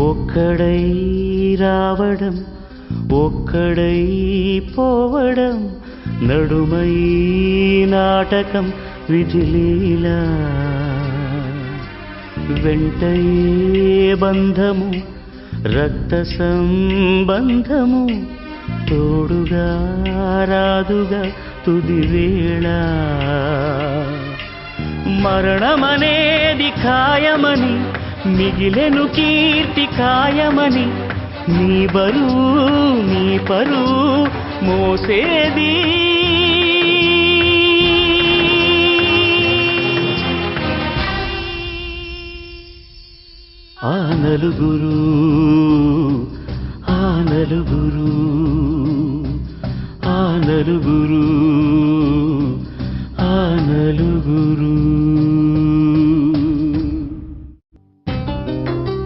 ఒక్కడై రావడం ఒక్కడై పోవడం నడుమై నాటకం విధిలీలా వెంటయే బంధము రక్త సంబంధము తోడుగా రాదుగా తుది వేళ మరణమనేది ఖాయమని మిగిలెను కీర్తి ఖాయమని నీ బరువు నీ పరువు మోసేది ఆ నలుగురు ఆ నలుగురు ఆ నలుగురు